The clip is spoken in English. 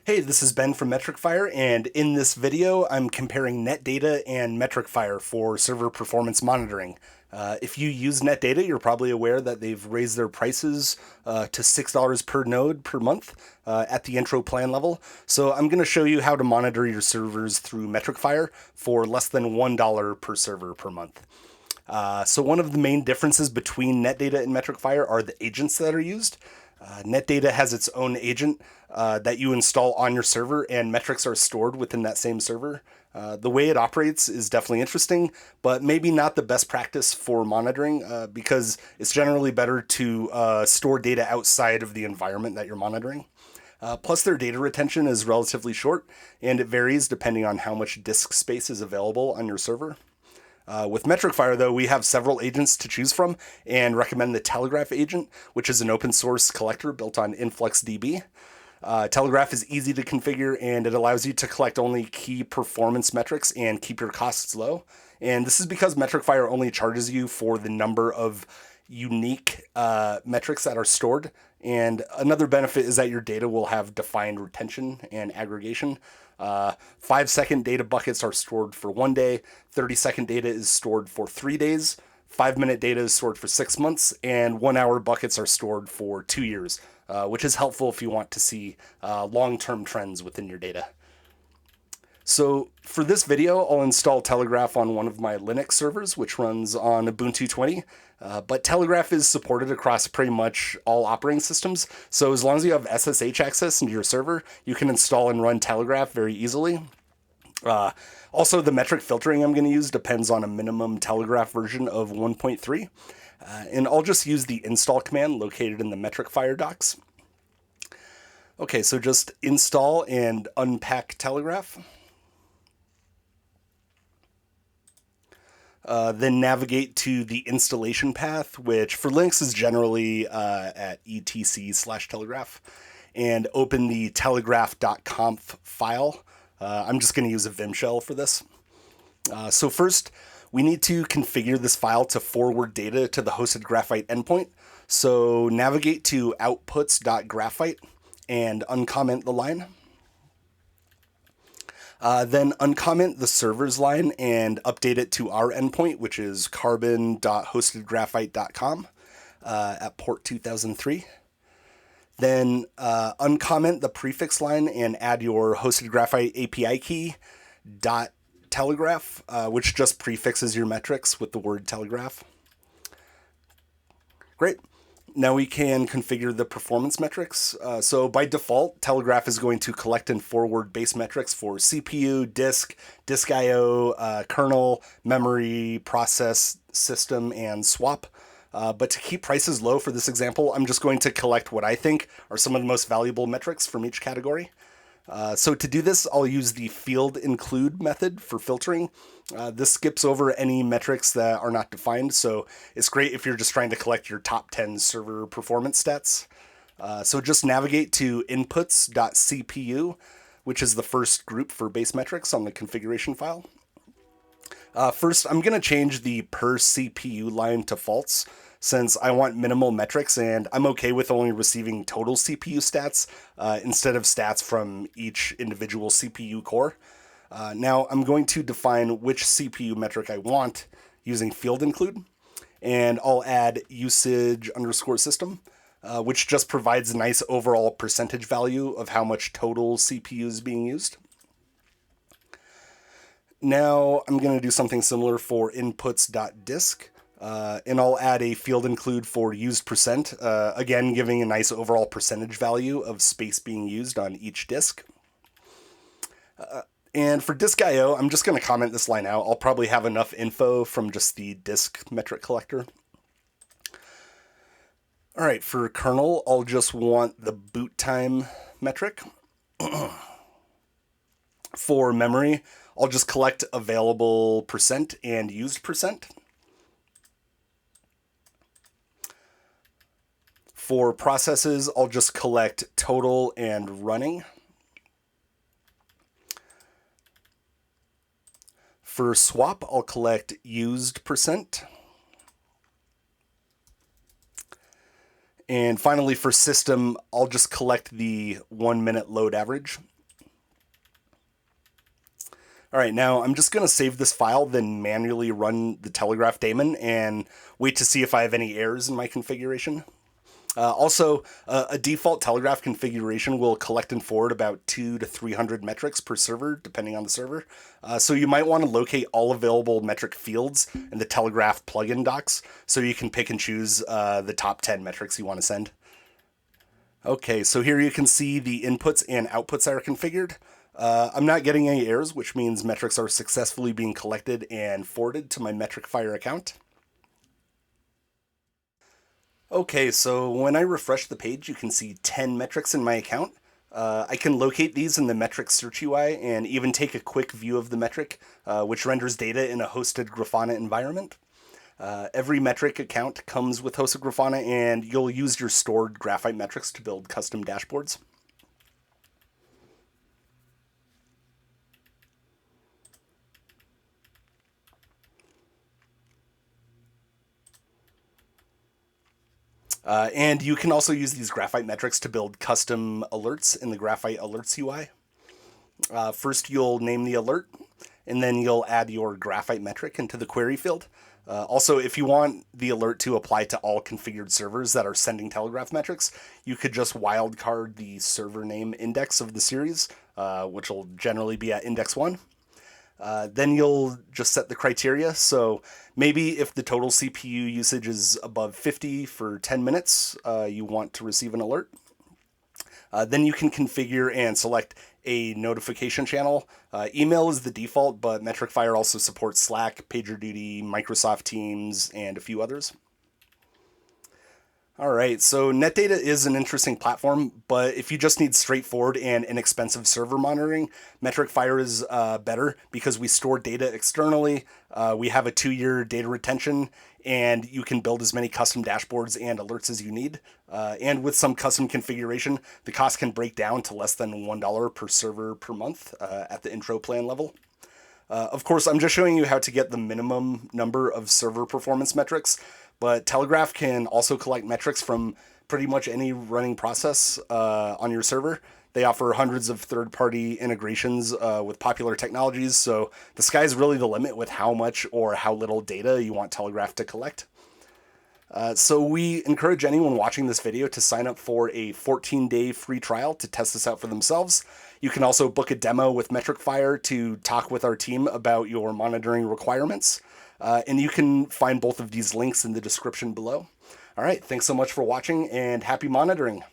Hey, this is Ben from MetricFire, and in this video, I'm comparing Netdata and MetricFire for server performance monitoring. If you use Netdata, you're probably aware that they've raised their prices to $6 per node per month at the intro plan level. So I'm going to show you how to monitor your servers through MetricFire for less than $1 per server per month. So one of the main differences between Netdata and MetricFire are the agents that are used. Netdata has its own agent that you install on your server, and metrics are stored within that same server. The way it operates is definitely interesting, but maybe not the best practice for monitoring because it's generally better to store data outside of the environment that you're monitoring. Plus, their data retention is relatively short, and it varies depending on how much disk space is available on your server. With MetricFire, though, we have several agents to choose from and recommend the Telegraf agent, which is an open source collector built on InfluxDB. Telegraf is easy to configure, and it allows you to collect only key performance metrics and keep your costs low. And this is because MetricFire only charges you for the number of unique metrics that are stored. And another benefit is that your data will have defined retention and aggregation. 5-second data buckets are stored for 1 day, 30-second data is stored for 3 days, 5-minute data is stored for 6 months, and 1-hour buckets are stored for 2 years, which is helpful if you want to see long-term trends within your data. So for this video, I'll install Telegraf on one of my Linux servers, which runs on Ubuntu 20. But Telegraf is supported across pretty much all operating systems. So as long as you have SSH access into your server, you can install and run Telegraf very easily. Also, the metric filtering I'm going to use depends on a minimum Telegraf version of 1.3. And I'll just use the install command located in the MetricFire docs. Okay, so just install and unpack Telegraf. Then navigate to the installation path, which for Linux is generally at etc/telegraf, and open the telegraf.conf file. I'm just going to use a Vim shell for this. So first, we need to configure this file to forward data to the hosted Graphite endpoint. So navigate to outputs.graphite and uncomment the line. Then uncomment the server's line and update it to our endpoint, which is carbon.hostedgraphite.com at port 2003. Then uncomment the prefix line and add your hosted graphite API key .telegraf, which just prefixes your metrics with the word telegraph. Great. Now we can configure the performance metrics. So by default, Telegraf is going to collect and forward base metrics for CPU, disk I/O, kernel, memory, process, system, and swap. But to keep prices low for this example, I'm just going to collect what I think are some of the most valuable metrics from each category. So to do this, I'll use the field include method for filtering. This skips over any metrics that are not defined, so it's great if you're just trying to collect your top 10 server performance stats. So just navigate to inputs.cpu, which is the first group for base metrics on the configuration file. First, I'm going to change the per CPU line to false, since I want minimal metrics and I'm okay with only receiving total CPU stats instead of stats from each individual CPU core. Now I'm going to define which CPU metric I want using field include, and I'll add usage underscore system, which just provides a nice overall percentage value of how much total CPU is being used. Now I'm going to do something similar for inputs.disk. And I'll add a field include for used percent, again giving a nice overall percentage value of space being used on each disk. And for disk I/O, I'm just going to comment this line out. I'll probably have enough info from just the disk metric collector. All right, for kernel, I'll just want the boot time metric. For memory, I'll just collect available percent and used percent. For processes, I'll just collect total and running. For swap, I'll collect used percent. And finally, for system, I'll just collect the 1 minute load average. All right, now I'm just going to save this file, then manually run the Telegraf daemon and wait to see if I have any errors in my configuration. A default Telegraf configuration will collect and forward about 200 to 300 metrics per server, depending on the server. So you might want to locate all available metric fields in the Telegraf plugin docs so you can pick and choose the top 10 metrics you want to send. Okay, so here you can see the inputs and outputs are configured. I'm not getting any errors, which means metrics are successfully being collected and forwarded to my MetricFire account. Okay, so when I refresh the page, you can see 10 metrics in my account. I can locate these in the metric search UI and even take a quick view of the metric, which renders data in a hosted Grafana environment. Every metric account comes with hosted Grafana, and you'll use your stored graphite metrics to build custom dashboards. And you can also use these graphite metrics to build custom alerts in the Graphite Alerts UI. First, you'll name the alert, and then you'll add your graphite metric into the query field. Also, if you want the alert to apply to all configured servers that are sending Telegraf metrics, you could just wildcard the server name index of the series, which will generally be at index 1. Then you'll just set the criteria. So maybe if the total CPU usage is above 50 for 10 minutes, you want to receive an alert. Then you can configure and select a notification channel. Email is the default, but MetricFire also supports Slack, PagerDuty, Microsoft Teams, and a few others. All right, so Netdata is an interesting platform, but if you just need straightforward and inexpensive server monitoring, MetricFire is better because we store data externally. We have a 2-year data retention, and you can build as many custom dashboards and alerts as you need. And with some custom configuration, the cost can break down to less than $1 per server per month at the intro plan level. Of course, I'm just showing you how to get the minimum number of server performance metrics, but Telegraf can also collect metrics from pretty much any running process on your server. They offer hundreds of third-party integrations with popular technologies, so the sky's really the limit with how much or how little data you want Telegraf to collect. So we encourage anyone watching this video to sign up for a 14-day free trial to test this out for themselves. You can also book a demo with MetricFire to talk with our team about your monitoring requirements. And you can find both of these links in the description below. All right, thanks so much for watching, and happy monitoring.